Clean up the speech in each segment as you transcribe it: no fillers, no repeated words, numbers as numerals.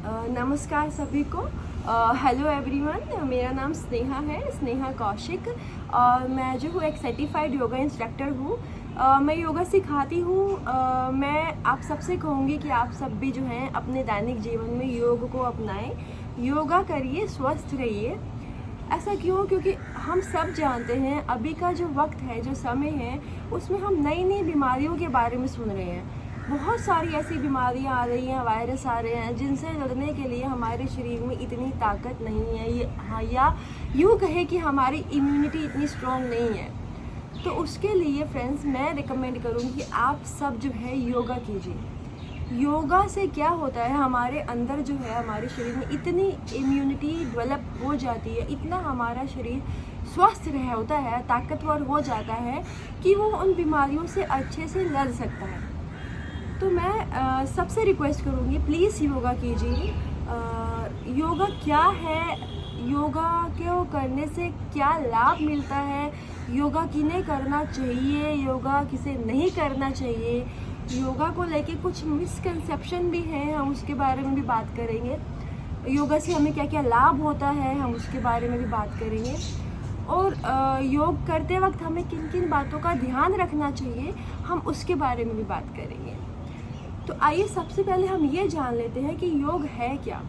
नमस्कार सभी को। हेलो एवरीवन, मेरा नाम स्नेहा है, स्नेहा कौशिक। और मैं जो हूँ एक सर्टिफाइड योगा इंस्ट्रक्टर हूँ। मैं योगा सिखाती हूँ। मैं आप सबसे कहूँगी कि आप सब भी जो हैं अपने दैनिक जीवन में योग को अपनाएं, योगा करिए, स्वस्थ रहिए। ऐसा क्यों? क्योंकि हम सब जानते हैं अभी का जो वक्त है, जो समय है, उसमें हम नई नई बीमारियों के बारे में सुन रहे हैं। बहुत सारी ऐसी बीमारियां आ रही हैं, वायरस आ रहे हैं, जिनसे लड़ने के लिए हमारे शरीर में इतनी ताकत नहीं है, हाँ, या यूँ कहे कि हमारी इम्यूनिटी इतनी स्ट्रॉन्ग नहीं है। तो उसके लिए फ्रेंड्स मैं रिकमेंड करूँगी कि आप सब जो है योगा कीजिए। योगा से क्या होता है, हमारे अंदर जो है, हमारे शरीर में इतनी इम्यूनिटी डेवलप हो जाती है, इतना हमारा शरीर स्वस्थ रह होता है, ताकतवर हो जाता है कि वो उन बीमारियों से अच्छे से लड़ सकता है। तो मैं सबसे रिक्वेस्ट करूँगी, प्लीज़ योगा कीजिए। योगा क्या है, योगा को करने से क्या लाभ मिलता है, योगा किन्हें करना चाहिए, योगा किसे नहीं करना चाहिए, योगा को लेके कुछ मिसकंसेप्शन भी हैं, हम उसके बारे में भी बात करेंगे। योगा से हमें क्या क्या लाभ होता है, हम उसके बारे में भी बात करेंगे। और योग करते वक्त हमें किन किन बातों का ध्यान रखना चाहिए, हम उसके बारे में भी बात करेंगे। तो आइए सबसे पहले हम ये जान लेते हैं कि योग है क्या।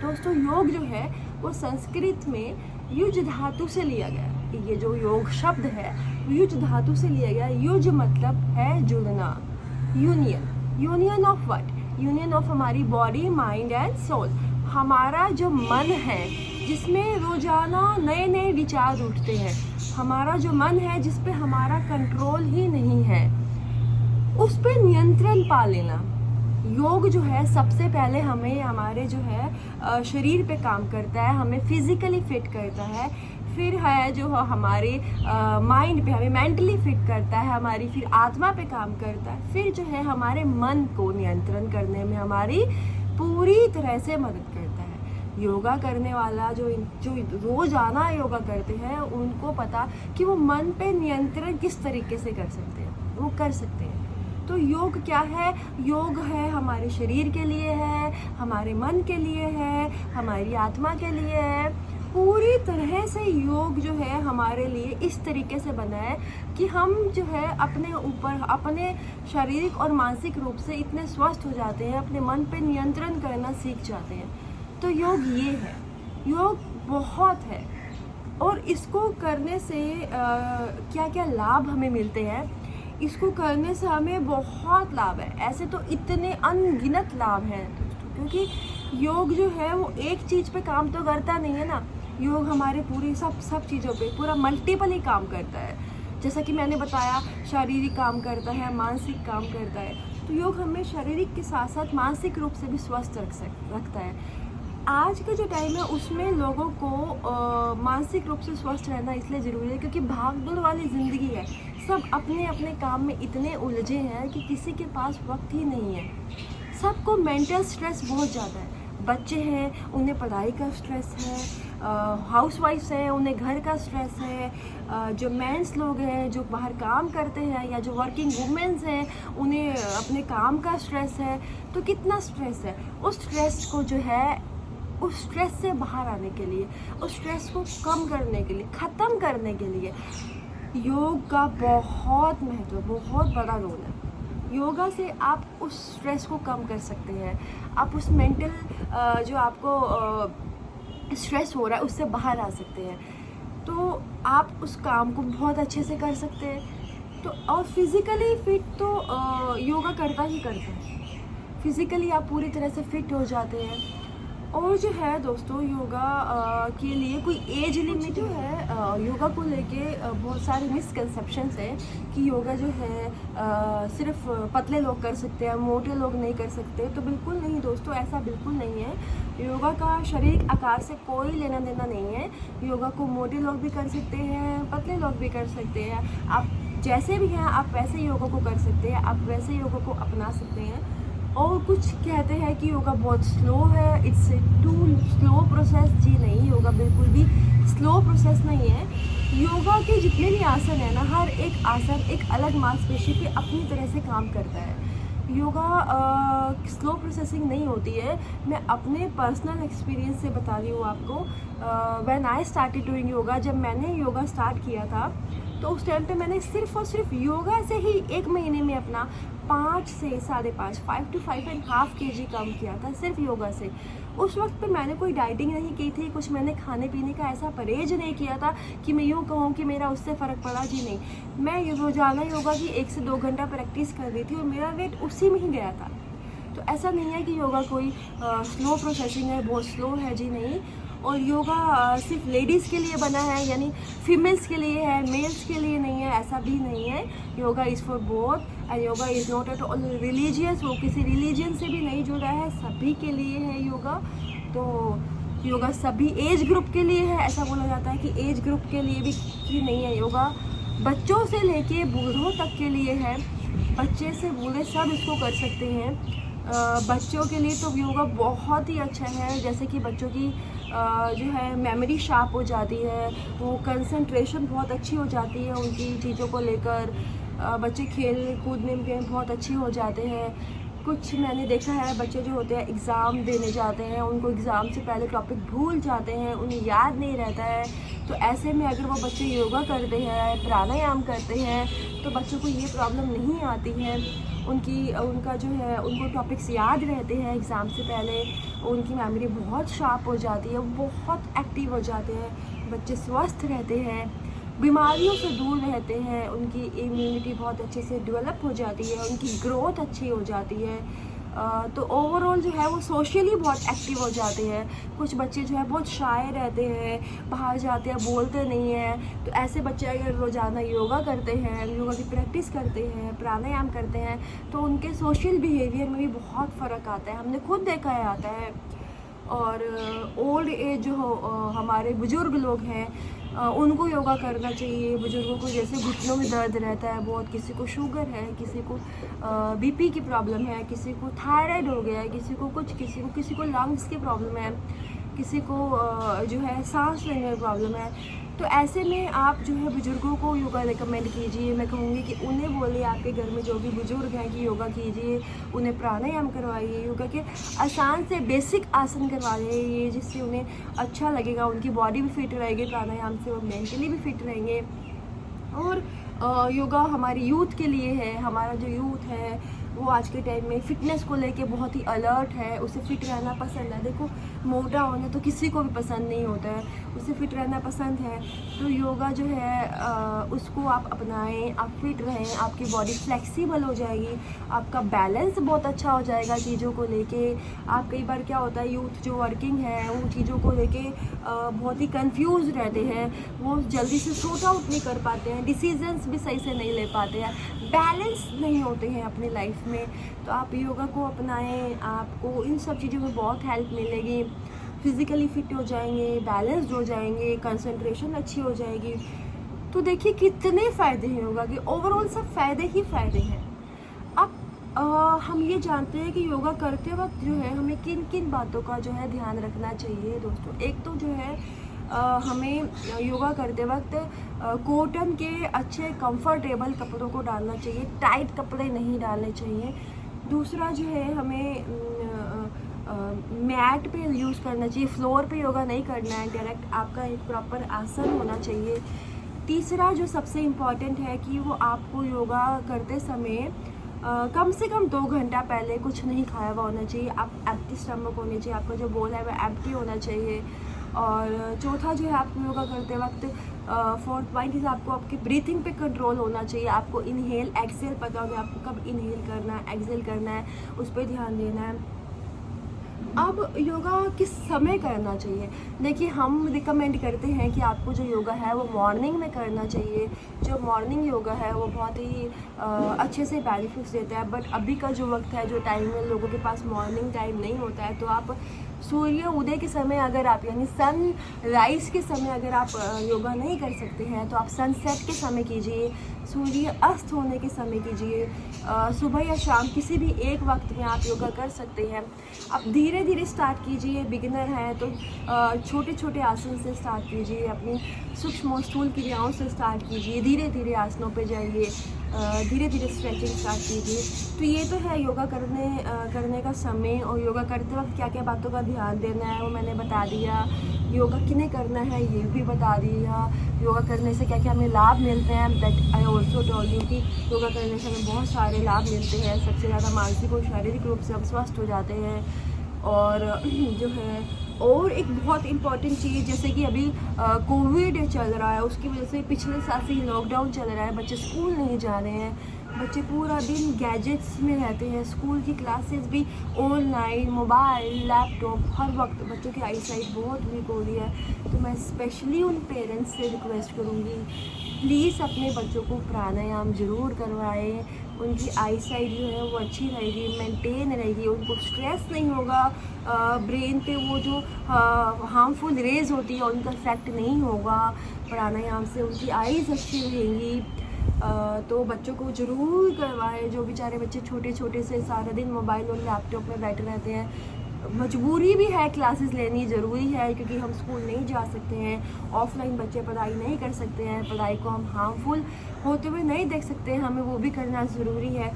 दोस्तों, योग जो है वो संस्कृत में युज धातु से लिया गया। ये जो योग शब्द है युज धातु से लिया गया। युज मतलब है जुड़ना, union. Union of what? Union of हमारी बॉडी, माइंड एंड सोल। हमारा जो मन है, जिसमें रोजाना नए नए विचार उठते हैं, हमारा जो मन है जिस पे हमारा कंट्रोल ही नहीं है, उस पर नियंत्रण पा लेना। योग जो है सबसे पहले हमें हमारे जो है शरीर पे काम करता है, हमें फिजिकली फिट करता है। फिर है जो हमारे माइंड पे, हमें मेंटली फिट करता है, हमारी फिर आत्मा पे काम करता है। फिर जो है हमारे मन को नियंत्रण करने में हमारी पूरी तरह से मदद करता है। योगा करने वाला जो रोजाना योगा करते हैं, उनको पता कि वो मन पे नियंत्रण किस तरीके से कर सकते हैं, वो कर सकते हैं। तो योग क्या है? योग है हमारे शरीर के लिए है, हमारे मन के लिए है, हमारी आत्मा के लिए है। पूरी तरह से योग जो है हमारे लिए इस तरीके से बना है कि हम जो है अपने ऊपर, अपने शारीरिक और मानसिक रूप से इतने स्वस्थ हो जाते हैं, अपने मन पे नियंत्रण करना सीख जाते हैं। तो योग ये है, योग बहुत है। और इसको करने से क्या क्या लाभ हमें मिलते हैं, इसको करने से हमें बहुत लाभ है। ऐसे तो इतने अनगिनत लाभ हैं दोस्तों, क्योंकि योग जो है वो एक चीज़ पे काम तो करता नहीं है ना। योग हमारे पूरी सब चीज़ों पे पूरा मल्टीपल ही काम करता है। जैसा कि मैंने बताया, शारीरिक काम करता है, मानसिक काम करता है। तो योग हमें शारीरिक के साथ साथ मानसिक रूप से भी स्वस्थ रखता है। आज का जो टाइम है उसमें लोगों को मानसिक रूप से स्वस्थ रहना इसलिए ज़रूरी है क्योंकि भागदौड़ वाली ज़िंदगी है। सब अपने अपने काम में इतने उलझे हैं कि किसी के पास वक्त ही नहीं है। सबको मेंटल स्ट्रेस बहुत ज़्यादा है। बच्चे हैं, उन्हें पढ़ाई का स्ट्रेस है, हाउसवाइफ्स हैं, उन्हें घर का स्ट्रेस है, जो मेंस लोग हैं जो बाहर काम करते हैं, या जो वर्किंग वुमेन्स हैं, उन्हें अपने काम का स्ट्रेस है। तो कितना स्ट्रेस है। उस स्ट्रेस को जो है, उस स्ट्रेस से बाहर आने के लिए, उस स्ट्रेस को कम करने के लिए, ख़त्म करने के लिए योग का बहुत महत्व, बहुत बड़ा रोल है। योगा से आप उस स्ट्रेस को कम कर सकते हैं। आप उस मेंटल जो आपको स्ट्रेस हो रहा है उससे बाहर आ सकते हैं। तो आप उस काम को बहुत अच्छे से कर सकते हैं। तो और फिज़िकली फिट तो योगा करता ही करता है। फिज़िकली आप पूरी तरह से फिट हो जाते हैं। और जो है दोस्तों, योगा के लिए कोई एज लिमिट जो है, योगा को लेके बहुत सारे मिसकंसेप्शंस हैं कि योगा जो है सिर्फ पतले लोग कर सकते हैं, मोटे लोग नहीं कर सकते। तो बिल्कुल नहीं दोस्तों, ऐसा बिल्कुल नहीं है। योगा का शारीरिक आकार से कोई लेना देना नहीं है। योगा को मोटे लोग भी कर सकते हैं, पतले लोग भी कर सकते हैं। आप जैसे भी हैं, आप वैसे योगा को कर सकते हैं, आप वैसे योगा को अपना सकते हैं। और कुछ कहते हैं कि योगा बहुत स्लो है, it's a too slow process. जी नहीं, योगा बिल्कुल भी स्लो प्रोसेस नहीं है। योगा के जितने भी आसन है ना, हर एक आसन एक अलग मांसपेशी पे अपनी तरह से काम करता है। योगा स्लो प्रोसेसिंग नहीं होती है। मैं अपने पर्सनल एक्सपीरियंस से बता रही हूँ आपको। When I started doing yoga, जब मैंने योगा स्टार्ट किया था तो उस टाइम पे मैंने सिर्फ और सिर्फ योगा से ही 1 महीने में अपना 5 से 5.5 5 to 5.5 kg कम किया था, सिर्फ योगा से। उस वक्त पे मैंने कोई डाइटिंग नहीं की थी, कुछ मैंने खाने पीने का ऐसा परहेज नहीं किया था कि मैं यूँ कहूँ कि मेरा उससे फ़र्क पड़ा। जी नहीं, मैं रोज़ाना योगा की 1 से 2 घंटा प्रैक्टिस कर रही थी और मेरा वेट उसी में ही गया था। तो ऐसा नहीं है कि योगा कोई स्लो प्रोसेसिंग है, बहुत स्लो है, जी नहीं। और योगा सिर्फ लेडीज़ के लिए बना है, यानी फीमेल्स के लिए है, मेल्स के लिए नहीं है, ऐसा भी नहीं है। Yoga is for both and yoga is not at all religious. वो किसी रिलीजन से भी नहीं जुड़ा है, सभी के लिए है योगा। तो योगा सभी एज ग्रुप के लिए है। ऐसा बोला जाता है कि एज ग्रुप के लिए भी कि नहीं है योगा, बच्चों से लेके बूढ़ों तक के लिए है। बच्चे से बूढ़े सब इसको कर सकते हैं। बच्चों के लिए तो योगा बहुत ही अच्छा है, जैसे कि बच्चों की जो है मेमोरी शार्प हो जाती है, वो कंसंट्रेशन बहुत अच्छी हो जाती है उनकी चीज़ों को लेकर। बच्चे खेल कूदने में बहुत अच्छे हो जाते हैं। कुछ मैंने देखा है बच्चे जो होते हैं एग्ज़ाम देने जाते हैं, उनको एग्ज़ाम से पहले टॉपिक भूल जाते हैं, उन्हें याद नहीं रहता है। तो ऐसे में अगर वो बच्चे योगा करते हैं, प्राणायाम करते हैं, तो बच्चों को ये प्रॉब्लम नहीं आती है। उनका जो है उनको टॉपिक्स याद रहते हैं एग्ज़ाम से पहले, उनकी मेमोरी बहुत शार्प हो जाती है, बहुत एक्टिव हो जाते हैं, बच्चे स्वस्थ रहते हैं, बीमारियों से दूर रहते हैं, उनकी इम्यूनिटी बहुत अच्छे से डेवलप हो जाती है, उनकी ग्रोथ अच्छी हो जाती है। तो ओवरऑल जो है वो सोशली बहुत एक्टिव हो जाते हैं। कुछ बच्चे जो है बहुत शाय रहते हैं, बाहर जाते हैं बोलते नहीं हैं। तो ऐसे बच्चे अगर रोज़ाना योगा करते हैं, योगा की प्रैक्टिस करते हैं, प्राणायाम करते हैं, तो उनके सोशल बिहेवियर में भी बहुत फ़र्क आता है, हमने खुद देखा है आता है। और ओल्ड एज जो हमारे बुज़ुर्ग लोग हैं, उनको योगा करना चाहिए। बुज़ुर्गों को जैसे घुटनों में दर्द रहता है बहुत, किसी को शुगर है, किसी को बीपी की प्रॉब्लम है, किसी को थायराइड हो गया है, किसी को लंग्स की प्रॉब्लम है, किसी को जो है सांस लेने में प्रॉब्लम है। तो ऐसे में आप जो है बुज़ुर्गों को योगा रिकमेंड कीजिए। मैं कहूँगी कि उन्हें बोलिए, आपके घर में जो भी बुज़ुर्ग हैं, कि योगा कीजिए, उन्हें प्राणायाम करवाइए, योगा के आसान से बेसिक आसन करवाइए, जिससे उन्हें अच्छा लगेगा, उनकी बॉडी भी फिट रहेगी प्राणायाम से, वो मेंटली भी फिट रहेंगे। और योगा हमारी यूथ के लिए है। हमारा जो यूथ है वो आज के टाइम में फ़िटनेस को लेके बहुत ही अलर्ट है, उसे फ़िट रहना पसंद है। देखो, मोटा होना तो किसी को भी पसंद नहीं होता है, उसे फ़िट रहना पसंद है। तो योगा जो है उसको आप अपनाएं, आप फिट रहें, आपकी बॉडी फ्लेक्सिबल हो जाएगी, आपका बैलेंस बहुत अच्छा हो जाएगा चीज़ों को लेके। आप कई बार क्या होता है, यूथ जो वर्किंग है वो चीज़ों को लेके बहुत ही कंफ्यूज रहते हैं, वो जल्दी से सॉर्ट आउट नहीं कर पाते हैं, डिसीजंस भी सही से नहीं ले पाते हैं, बैलेंस नहीं होते हैं अपनी लाइफ में। तो आप योगा को अपनाएं, आपको इन सब चीज़ों में बहुत हेल्प मिलेगी। फिज़िकली फिट हो जाएंगे, बैलेंस्ड हो जाएंगे, कंसंट्रेशन अच्छी हो जाएगी। तो देखिए कितने फ़ायदे हैं योगा के, ओवरऑल सब फ़ायदे ही फ़ायदे हैं। अब हम ये जानते हैं कि योगा करते वक्त जो है हमें किन किन बातों का जो है ध्यान रखना चाहिए दोस्तों। एक तो जो है हमें योगा करते वक्त कॉटन के अच्छे कंफर्टेबल कपड़ों को डालना चाहिए, टाइट कपड़े नहीं डालने चाहिए। दूसरा जो है हमें मैट पे यूज़ करना चाहिए, फ्लोर पे योगा नहीं करना है, डायरेक्ट आपका एक प्रॉपर आसन होना चाहिए। तीसरा जो सबसे इम्पॉर्टेंट है कि वो आपको योगा करते समय कम से कम 2 घंटा पहले कुछ नहीं खाया हुआ होना चाहिए। आप एम्प्टी स्टमक होने चाहिए, आपका जो बोल है वह एम्प्टी होना चाहिए। और चौथा जो है आपको योगा करते वक्त फोर्थ पॉइंट इज़ आपको आपकी ब्रीथिंग पे कंट्रोल होना चाहिए। आपको इनहेल एक्सेल पता होगा, आपको कब इनहेल करना है, एक्सेल करना है, उस पर ध्यान देना है। अब योगा किस समय करना चाहिए? देखिए, हम रिकमेंड करते हैं कि आपको जो योगा है वो मॉर्निंग में करना चाहिए। जो मॉर्निंग योगा है वो बहुत ही अच्छे से बेनिफिट्स देता है। बट अभी का जो वक्त है, जो टाइम में लोगों के पास मॉर्निंग टाइम नहीं होता है, तो आप सूर्य उदय के समय अगर आप, यानी सन राइज के समय अगर आप योगा नहीं कर सकते हैं, तो आप सनसेट के समय कीजिए, सूर्य अस्त होने के समय कीजिए। सुबह या शाम किसी भी एक वक्त में आप योगा कर सकते हैं। आप धीरे धीरे स्टार्ट कीजिए, बिगिनर हैं तो छोटे छोटे आसन से स्टार्ट कीजिए, अपनी सूक्ष्म स्थूल क्रियाओं से स्टार्ट कीजिए, धीरे धीरे आसनों पे जाइए। धीरे धीरे स्ट्रेचिंग स्टार्ट कीजिए। तो ये तो है योगा करने का समय, और योगा करते वक्त क्या क्या बातों का ध्यान देना है वो मैंने बता दिया। योगा किन्हें करना है ये भी बता दिया। योगा करने से क्या क्या हमें लाभ मिलते हैं, that I also told you कि योगा करने से हमें बहुत सारे लाभ मिलते हैं। सबसे ज़्यादा मानसिक और शारीरिक रूप से हम स्वस्थ हो जाते हैं। और जो है और एक बहुत इम्पॉर्टेंट चीज़, जैसे कि अभी कोविड चल रहा है, उसकी वजह से पिछले साल से ही लॉकडाउन चल रहा है, बच्चे स्कूल नहीं जा रहे हैं, बच्चे पूरा दिन गैजेट्स में रहते हैं, स्कूल की क्लासेस भी ऑनलाइन, मोबाइल, लैपटॉप, हर वक्त बच्चों की आई साइट बहुत वीक हो रही है। तो मैं स्पेशली उन पेरेंट्स से रिक्वेस्ट करूँगी, प्लीज़ अपने बच्चों को प्राणायाम ज़रूर करवाएं। उनकी आई साइट जो है वो अच्छी रहेगी, मेंटेन रहेगी, उनको स्ट्रेस नहीं होगा, ब्रेन पे वो जो हार्मफुल रेज होती है उनका इफेक्ट नहीं होगा। प्राणायाम से उनकी आईज़ अच्छी रहेंगी। तो बच्चों को ज़रूर करवाएं। जो बेचारे बच्चे छोटे छोटे से सारा दिन मोबाइल और लैपटॉप में बैठे रहते हैं, मजबूरी भी है, क्लासेस लेनी ज़रूरी है क्योंकि हम स्कूल नहीं जा सकते हैं, ऑफलाइन बच्चे पढ़ाई नहीं कर सकते हैं, पढ़ाई को हम हार्मफुल होते हुए नहीं देख सकते हैं, हमें वो भी करना ज़रूरी है।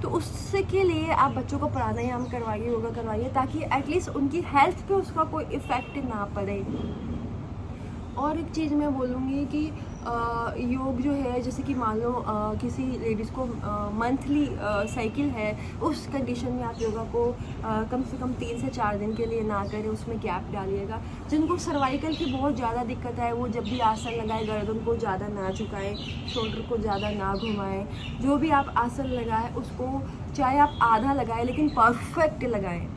तो उससे के लिए आप बच्चों को प्राणायाम करवाइए, योगा करवाइए, ताकि एटलीस्ट उनकी हेल्थ पे उसका कोई इफ़ेक्ट ना पड़े। और एक चीज़ मैं बोलूँगी कि योग जो है, जैसे कि मान लो किसी लेडीज़ को मंथली साइकिल है, उस कंडीशन में आप योगा को कम से कम 3 से 4 दिन के लिए ना करें, उसमें गैप डालिएगा। जिनको सर्वाइकल की बहुत ज़्यादा दिक्कत है वो जब भी आसन लगाए गर्दन को ज़्यादा ना झुकाएं, शोल्डर को ज़्यादा ना घुमाएं। जो भी आप आसन लगाएं उसको चाहे आप आधा लगाएं लेकिन परफेक्ट लगाएं।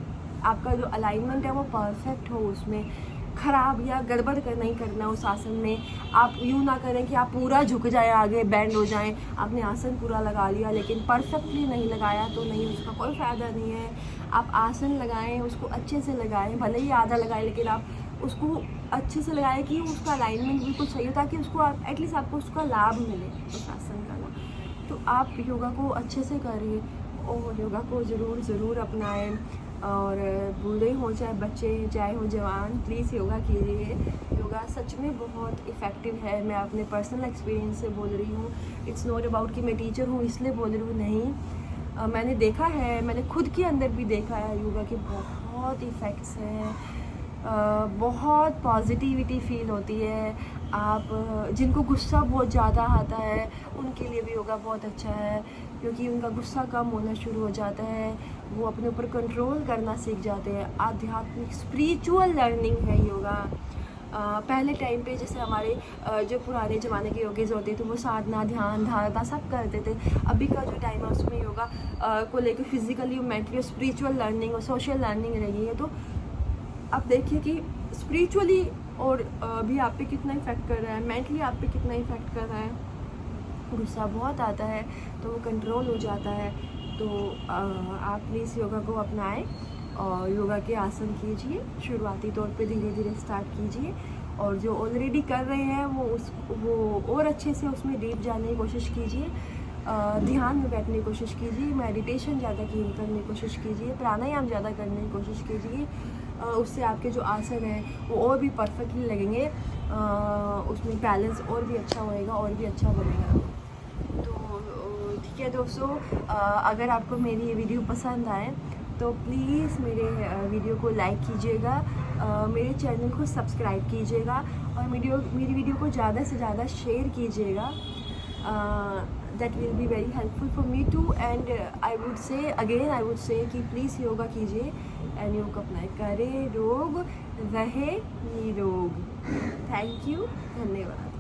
आपका जो अलाइनमेंट है वो परफेक्ट हो, उसमें ख़राब या गड़बड़ नहीं करना उस आसन में। आप यूँ ना करें कि आप पूरा झुक जाए, आगे बैंड हो जाएं, आपने आसन पूरा लगा लिया लेकिन परफेक्टली नहीं लगाया तो नहीं, उसका कोई फ़ायदा नहीं है। आप आसन लगाएं, उसको अच्छे से लगाएं, भले ही आधा लगाएं लेकिन आप उसको अच्छे से लगाएं कि उसका अलाइनमेंट बिल्कुल सही हो, ताकि उसको एटलीस्ट आपको उसका लाभ मिले उस आसन का ना। तो आप योगा को अच्छे से करिए और योगा को ज़रूर अपनाएं। और बूढ़े हों चाहे बच्चे चाहे हो जवान, प्लीज़ योगा कीजिए। योगा सच में बहुत इफ़ेक्टिव है। मैं अपने पर्सनल एक्सपीरियंस से बोल रही हूँ। इट्स नॉट अबाउट कि मैं टीचर हूँ इसलिए बोल रही हूँ, नहीं। मैंने देखा है, मैंने खुद के अंदर भी देखा है योगा के बहुत इफ़ेक्ट्स हैं। बहुत पॉजिटिविटी फील होती है। आप जिनको गुस्सा बहुत ज़्यादा आता है उनके लिए भी योगा बहुत अच्छा है, क्योंकि उनका गुस्सा कम होना शुरू हो जाता है, वो अपने ऊपर कंट्रोल करना सीख जाते हैं। आध्यात्मिक स्पिरिचुअल लर्निंग है योगा। पहले टाइम पे जैसे हमारे जो पुराने ज़माने के योगीज़ होते थे वो साधना, ध्यान, धारणा सब करते थे। अभी का जो टाइम है उसमें योगा को लेकर फिज़िकली, मेंटली और स्पिरिचुअल लर्निंग और सोशल लर्निंग रही है। तो आप देखिए कि स्पिरिचुअली और भी आप पे कितना इफ़ेक्ट कर रहा है, मेंटली आप पे कितना इफ़ेक्ट कर रहा है। गुस्सा बहुत आता है तो वो कंट्रोल हो जाता है। तो आप प्लीज़ योगा को अपनाएं और योगा के आसन कीजिए। शुरुआती तौर पे धीरे धीरे स्टार्ट कीजिए, और जो ऑलरेडी कर रहे हैं वो और अच्छे से उसमें डीप जाने की कोशिश कीजिए। ध्यान में बैठने की कोशिश कीजिए, मेडिटेशन ज़्यादा करने की कोशिश कीजिए, प्राणायाम ज़्यादा करने की कोशिश कीजिए। उससे आपके जो आसन हैं वो और भी परफेक्टली लगेंगे, उसमें बैलेंस और भी अच्छा होएगा और भी अच्छा बनेगा। तो ठीक है दोस्तों, अगर आपको मेरी ये वीडियो पसंद आए तो प्लीज़ मेरे वीडियो को लाइक कीजिएगा, मेरे चैनल को सब्सक्राइब कीजिएगा और मेरी वीडियो को ज़्यादा से ज़्यादा शेयर कीजिएगा। That will be very helpful for me too. And I would say कि प्लीज़ योगा कीजिए एंड योग अपनाए, करे रोग रहे निरोग। थैंक यू, धन्यवाद।